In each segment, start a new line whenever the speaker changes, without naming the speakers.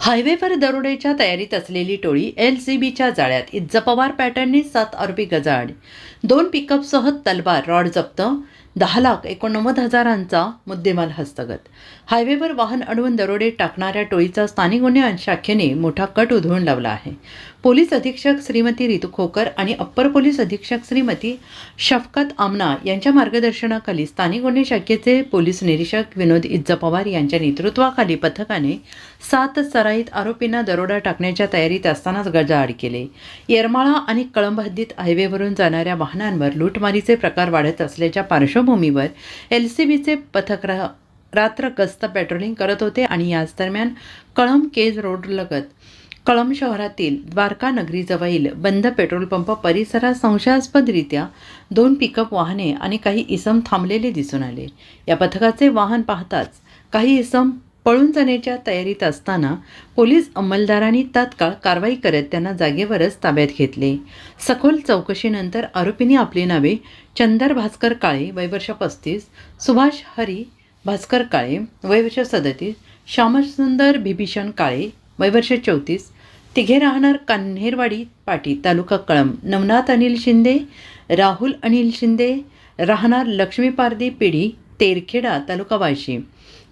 हायवेवर दरोड्याच्या तयारीत असलेली टोळी एलसीबीच्या जाळ्यात. इज्जपवार पॅटर्नने 7 आरोपी गजाआड. 2 पिकअपसह तलवार रॉड जप्त. 10,89,000चा मुद्देमाल हस्तगत. हायवेवर वाहन अडवून दरोडे टाकणाऱ्या टोळीचा स्थानिक गुन्हे शाखेने मोठा कट उधळून लावला आहे. पोलीस अधीक्षक श्रीमती रितू खोकर आणि अप्पर पोलीस अधीक्षक श्रीमती शफकत आमना यांच्या मार्गदर्शनाखाली स्थानिक गुन्हे शाखेचे पोलीस निरीक्षक विनोद इज्जपवार यांच्या नेतृत्वाखाली पथकाने 7 सराईत आरोपींना दरोडा टाकण्याच्या तयारीत असतानाच गजाआड केले. येरमाळा आणि कळंब हद्दीत हायवेवरून जाणाऱ्या वाहनांवर लूटमारीचे प्रकार वाढत असल्याच्या पार्श्वभूमीवर एलसीबीचे पथक रात्र गस्त पेट्रोलिंग करत होते आणि याच दरम्यान कळंब केज रोडलगत कळंब शहरातील द्वारका नगरीजवळील बंद पेट्रोल पंप परिसरात संशयास्पदरित्या 2 पिकअप वाहने आणि काही इसम थांबलेले दिसून आले. या पथकाचे वाहन पाहताच काही इसम पळून जाण्याच्या तयारीत असताना पोलीस अंमलदारांनी तात्काळ कारवाई करत त्यांना जागेवरच ताब्यात घेतले. सखोल चौकशीनंतर आरोपींनी आपली नावे चंदर भास्कर काळे वय वर्ष 35, सुभाष हरी भास्कर काळे वय वर्ष 37, श्यामसुंदर बिभीषण काळे वय वर्ष 34, तिघे राहणार कान्हेरवाडी पाटी तालुका कळंब, नवनाथ अनिल शिंदे, राहुल अनिल शिंदे राहणार लक्ष्मी पारदी पिढी तेरखेडा तालुका वाशी,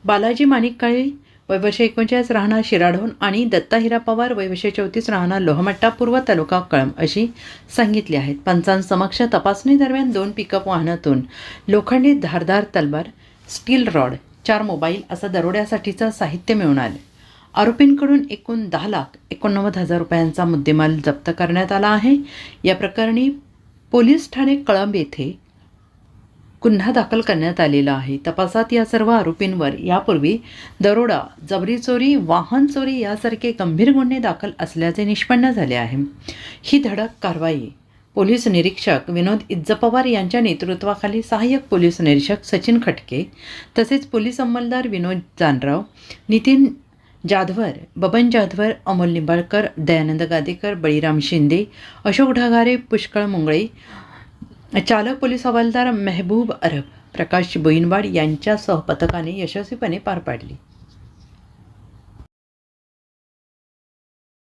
बालाजी माणिक काळे वय वर्ष 39 राहणार शिराढोण आणि दत्ता हिरा पवार वय वर्ष 34 राहणार लोहमट्टा पूर्व तालुका कळंब अशी सांगितली आहेत. पंचांसमक्ष तपासणी दरम्यान 2 पिकअप वाहनातून लोखंडी धारदार तलवार, स्टील रॉड, 4 मोबाईल असं दरोड्यासाठीचं साहित्य मिळून आले. आरोपींकडून एकूण 10,89,000 रुपयांचा मुद्देमाल जप्त करण्यात आला आहे. या प्रकरणी पोलीस ठाणे कळंब येथे गुन्हा दाखल करण्यात आलेला आहे. तपासात या सर्व आरोपींवर यापूर्वी दरोडा, जबरी चोरी, वाहन चोरी यासारखे गंभीर गुन्हे दाखल असल्याचे निष्पन्न झाले आहे. ही धडक कारवाई पोलीस निरीक्षक विनोद इज्जपवार यांच्या नेतृत्वाखाली सहाय्यक पोलीस निरीक्षक सचिन खटके तसेच पोलीस अंमलदार विनोद जानराव, नितीन जाधवर, बबन जाधवर, अमोल निंबाळकर, दयानंद गादेकर, बळीराम शिंदे, अशोक ढगारे, पुष्कळ मुंगळे, चालक पोलीस हवालदार मेहबूब अरब, प्रकाश बोईनवाड यांच्यासह पथकाने यशस्वीपणे पार पाडली.